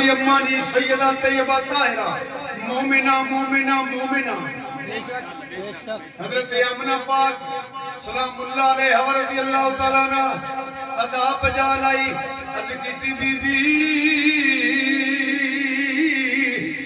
دی اماں جی سیدہ طیبہ طاہرہ مومنہ مومنہ مومنہ حضرت آمنہ پاک سلام اللہ علیہ ورضی اللہ تعالیٰ عنہ ادا بجا لائی عرض کیتی بی بی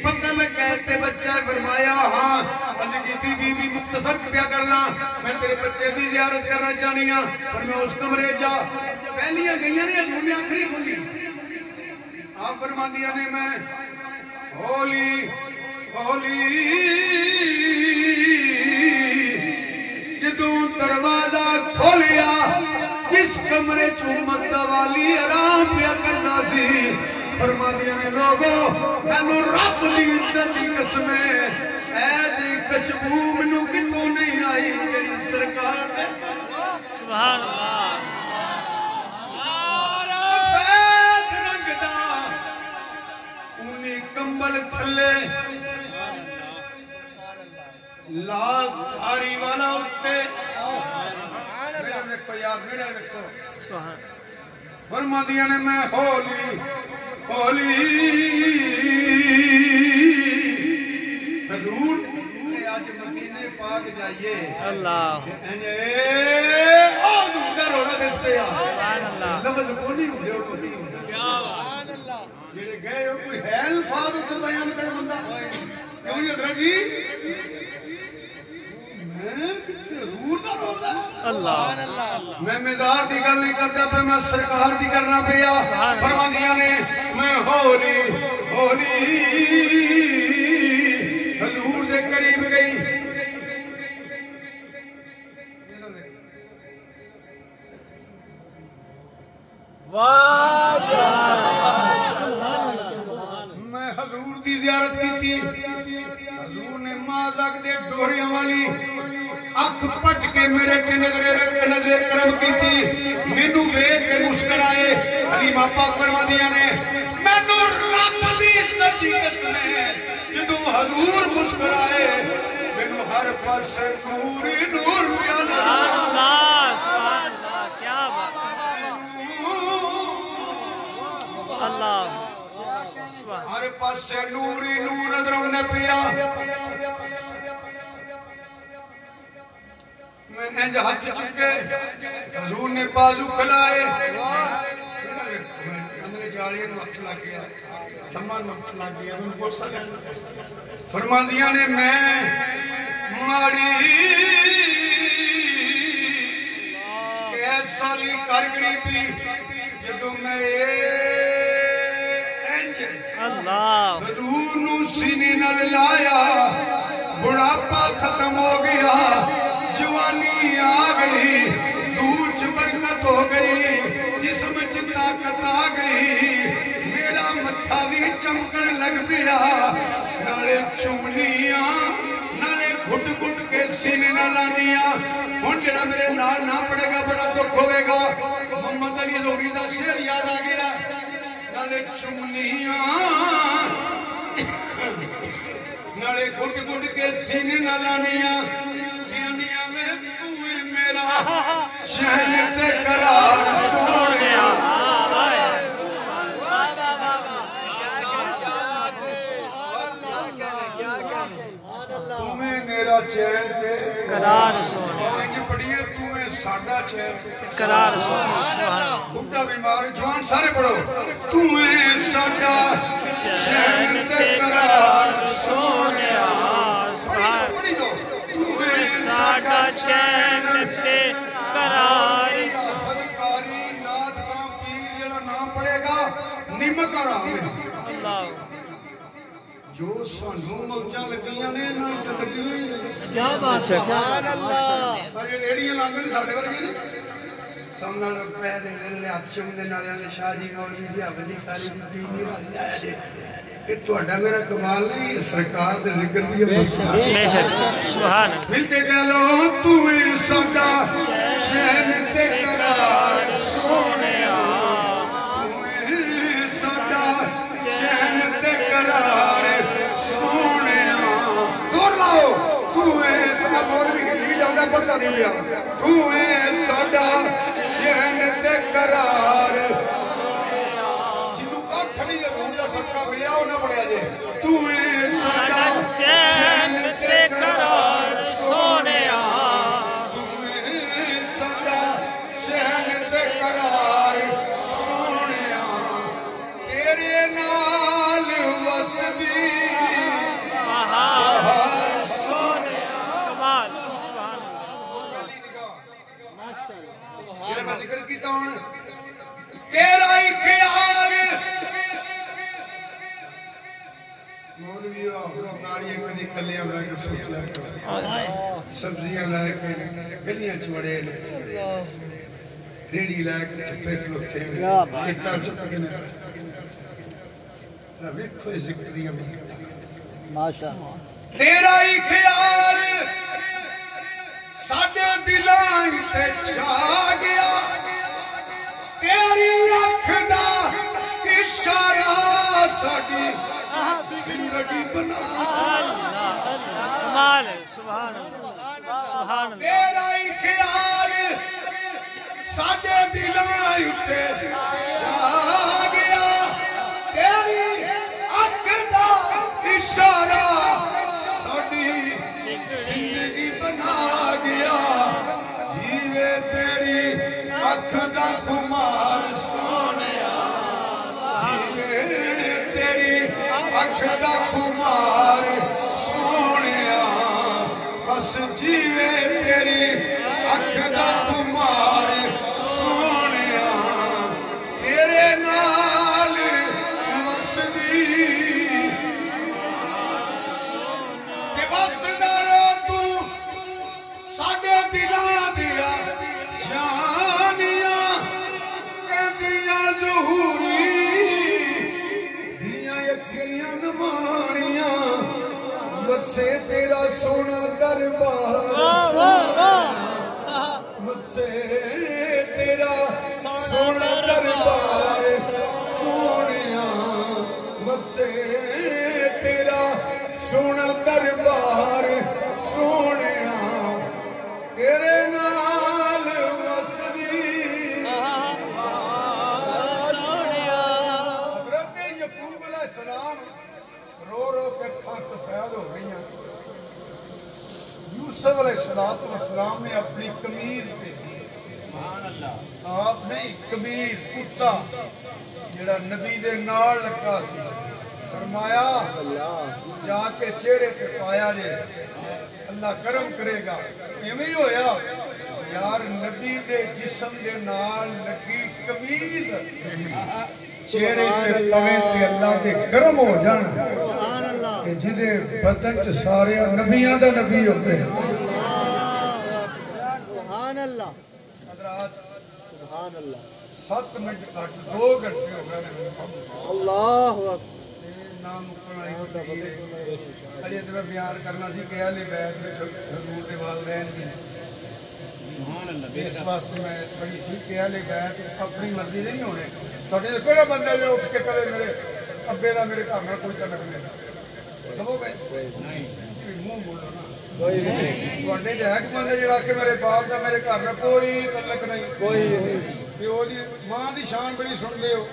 پتہ میں کہتے بچہ فرمایا ہاں عرض کیتی بی بی مختصر پیا کرنا میں تیرے بچے دی زیارت کرنا چاہنی ہاں پر میں اس کمرے جا پہلیاں گئیاں نے جو میں آخری کھلی آپ فرما دیا نے میں ہولی ہولی جدوں دروازہ کھولیا کس کمرے چومت والی آرام پیا کرنا سی فرما دیا نے لوگوں میں نو رب دی عزت دی قسمیں اے دی خوشبو منو کتوں نہیں آئی میری سرکار دے سبحان اللہ سفید رنگ دا اونی کمبل تھلے لال دھاری والا اٹھتے میرا رکھو یاد میرا رکھو فرما دیا نے میں ہولی ہولی حضور آج مدینے پاک جائیے اللہ ڈر ہو رہا دیکھتے ہیں سبحان اللہ لفظ کو نہیں ہوتے ہو نہیں ہوتے جیڑے گئے ہو کوئی ہے الفاظ ہوتے بیان کرے بندہ کیوں یہ درگی اللہ میں مدار دی گل نہیں کرتا پہ میں سرکار دی کرنا پیا فرمانیاں نے میں ہولی ہولی حضور دے قریب گئی میں حضور دی زیارت کی تھی حضور نے ماں لگ دے ڈوریاں والی اکھ پٹ کے میرے کے نظر کرم کی تھی مینو ویکھ کے مسکرائے حلیمہ پاک فرما دیا نے مینو رب دی عزت دی قسمیں جدوں حضور مسکرائے مینو ہر پاسے نور ہی نور پیا سبحان اللہ سبحان اللہ کیا بات اللہ ہر پاسے نور ہی نور نظروں نے پیا میں نے ہاتھ چکے حضور نے بازو کھلائے اندر جالیاں وقت لگ گیا تمام وقت لگ گیا فرما دیا نے میں ماڑی ایسا لی کر گریبی جدو میں اللہ حضور نو سینے نہ لایا بڑھاپا ختم ہو گیا جوانی آ گئی دور برکت ہو گئی جسم طاقت آ گئی میرا متھا بھی چمکن لگ پیا نالے چومنیاں نالے گھٹ گھٹ کے سینے نہ لانیاں ہن جڑا میرے نال نہ پڑے گا بڑا دکھ ہوئے گا محمد علی لوری دا شعر یاد آ گیا نالے چومنیاں نالے گھٹ گھٹ کے سینے نہ لانیاں چین تے قرار سونیا تمہیں میرا چین تے قرار سونیا پڑھیے تمہیں ساڈا چین قرار سونیا بھٹا بیمار جوان سارے پڑھو تمہیں ساڈا چین تے قرار سونیا ساڈا چین تے قرار فضلکاری نات کا پیر جڑا نام پڑے گا نمک آرام ہے اللہ جو سانو موجاں لگیاں نے نال تے لگی ہوئی کیا بات ہے سبحان اللہ یہ ریڑیاں لاندے نے ساڈے ورگے نے سامنے پہ دے نے ہاتھ چمنے نالے نے شاہ جی مولوی دی ابدی کاری دی دی کہ تہاڈا میرا کمال نہیں سرکار دے ذکر دی بے شک سبحان ملتے گلو تمہیں ساڈا چین تے قرار سونیا تمہیں ساڈا چین تے قرار سونیا زور لاؤ تمہیں سبور بھی لی جاؤں پڑھتا نہیں لیا تمہیں ساڈا چین تے قرار جنہوں کا کھڑی ہے بہت صدقہ ملیا ہو نہ پڑیا جے تو سدا چین تے قرار سونے تو سدا چین تے قرار سونے تیرے نال وسدی بہار سونے کمال یہ میں ذکر کیتا ہوں تیرا ہی خیال مولویوں ناریے کدی کلیاں لے کے سوچ لیا سبزیاں لے کے گلیاں چوڑے ریڑی لے کے چپے کھلوتے اٹھا چپ کے ویکھو ذکریاں ماشاء تیرا ہی خیال ساڈے دلاں تے چھا گیا تیری اکھ دا اشارہ ساڈی زندگی بنا کمال ہے سبحان اللہ سبحان اللہ تیرا ہی خیال ساڈے دلاں تے چھا گیا تیری اکھ دا اشارہ ساڈی زندگی بنا گیا جیوے تیری اکھ دا خمار سونیا جیوے تیری اکھ دا خمار سونیا بس جیوے تیری اکھ دا خمار سونیا تیرے نال وسدی تے وسدا تو ساڈے دلاں دیا جانیاں کہندیاں ظہوری دیاں اکھیاں نمانیاں وسے تیرا سونا دربار وسے تیرا سونا دربار سونیاں وسے تیرا سونا دربار سونیاں تیرے نال وسدی حضرت یعقوب علیہ السلام رو رو کے اکھاں سفید ہو گئی ہیں یوسف علیہ السلام نے اپنی قمیر بھیجی آپ نہیں قمیر کتا جڑا نبی دے نال لگا سی فرمایا جا کے چہرے پہ پایا جے اللہ کرم کرے گا ایویں ہویا یار نبی دے جسم دے نال لگی قمیر چہرے پہ پوے تے اللہ دے کرم ہو جان کہ جدے بدن چ سارے نبیاں دا نبی ہوتے سبحان اللہ حضرات سبحان اللہ 7 منٹ کٹ 2 گھنٹے ہو گئے اللہ اکبر نام مکرائی تقریر اجے تے میں بیان کرنا سی کہ اہل بیت میں حضور دے والدین بھی سبحان اللہ اس واسطے میں بڑی سی کہ اہل بیت اپنی مرضی دے نہیں ہونے تواڈے کیڑا بندہ جو اٹھ کے کہے میرے ابے دا میرے گھر نال کوئی تعلق نہیں کہو گے نہیں منہ بولو نا کوئی نہیں تواڈے جے ایک بندہ جڑا کہ میرے باپ دا میرے گھر نال کوئی تعلق نہیں کوئی نہیں پیو دی ماں دی شان بڑی سن لے ہو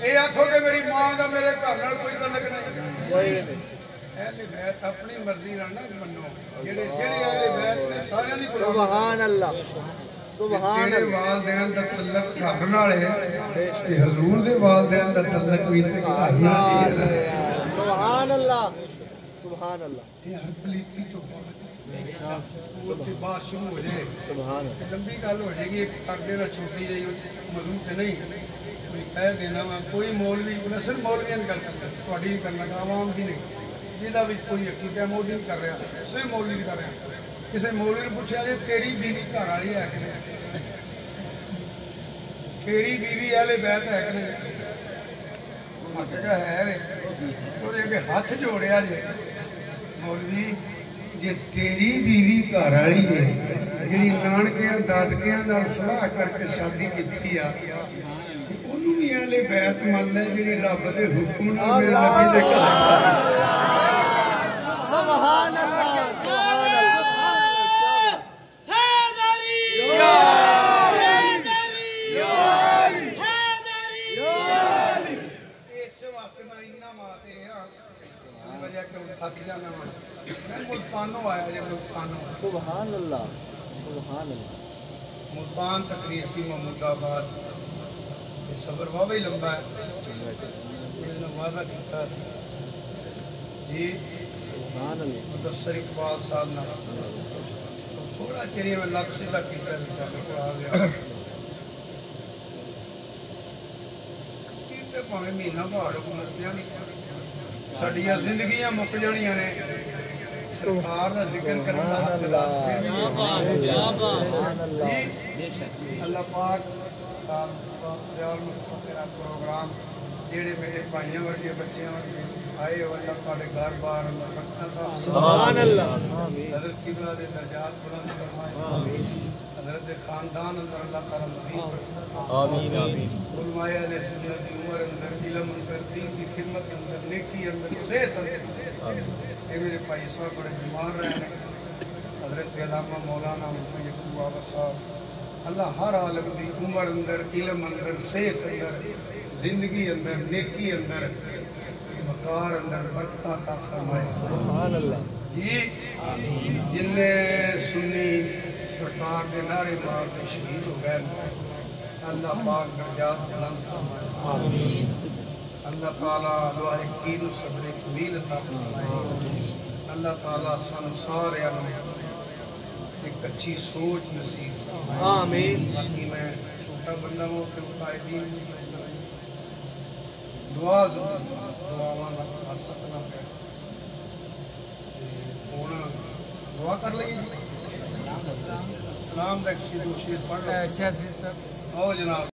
اے آکھو کہ میری ماں دا میرے گھر نال کوئی تعلق نہیں کوئی نہیں اہل بیت اپنی مرضی نال نہ منو جڑے اہل بیت نے سارے دی سبحان اللہ سبحان تیرے والدین دا تعلق گھر نال ہے تے حضور دے والدین دا تعلق بھی تے گھر نال ہے سبحان اللہ سبحان اللہ یہ ہر پلیتی تو سوچ بات شروع ہو جائے سبحان اللہ لمبی گل ہو جائے گی ایک کر دینا چھوٹی جائی مضمون تے نہیں کوئی کہہ دینا میں کوئی مولوی نہ صرف مولویاں نہیں کر سکتا تہاڈی نہیں کرنا عوام دی نہیں جہاں بھی کوئی عقیدہ مولوی نہیں کر رہا صرف مولوی نہیں کر رہا کسی مولوی نے پوچھا جی تیری بیوی گھر والی ہے کہ نہیں تیری بیوی اہل بیت ہے کہ نہیں ہے اور اگے ہاتھ جوڑیا جی مولوی جی تیری بیوی گھر والی ہے جی نانکیاں دادکیاں نال صلاح کر کے شادی کی انہوں بھی اہل بیت مان لے جی رب دے حکم نال میرے نبی دے گھر سبحان اللہ سبحان اللہ واسطے میں اتنا ماتے رہا وجہ کہ تھک جانا میں ملتانوں آیا جب ملتانوں سبحان اللہ سبحان اللہ ملتان تقریر سی محمود آباد یہ سفر واہ ہی لمبا ہے میں نے واضح کیتا سی جی سبحان اللہ مدثر اقبال صاحب نے تھوڑا چیری میں لگ سلا کیتا سی کو آ گیا کیتے پاویں مہینہ بھاڑ کو مر جانی ساڈیاں زندگیاں مک جانیاں نے سبحان دا ذکر کرنا سبحان اللہ اللہ پاک خیال تیرا پروگرام جڑے میرے بھائیاں ورگے بچیاں ورگے آئے ہو اللہ تعالی گھر بار اللہ رکھنا تھا سبحان اللہ حضرت قبلہ دے درجات بلند فرمائے آمین حضرت خاندان اندر اللہ تعالی مزید آمین آمین علماء علیہ سنت کی عمر اندر علم اندر دین کی خدمت اندر نیکی اندر صحت اندر اے میرے بھائی صاحب بڑے بیمار رہے ہیں حضرت علامہ مولانا یعقوب بابا صاحب اللہ ہر عالم دی عمر اندر علم اندر صحت اندر زندگی اندر نیکی اندر وقار اندر برکت عطا فرمائے سبحان اللہ جی جن نے سنی سرکار دے نعرے مار کے شہید ہو گئے اللہ پاک درجات بلند فرمائے آمین اللہ تعالیٰ دعا یقین و صبر کمیل عطا فرمائے اللہ تعالیٰ سن سارے ایک اچھی سوچ نصیب فرمائے آمین باقی میں چھوٹا بندہ ہوں کہ قائدین دعا دعاواں کر سکنا ہے ہن دعا کر لئیے سلام دا ایک دو شیر پڑھ لو او جناب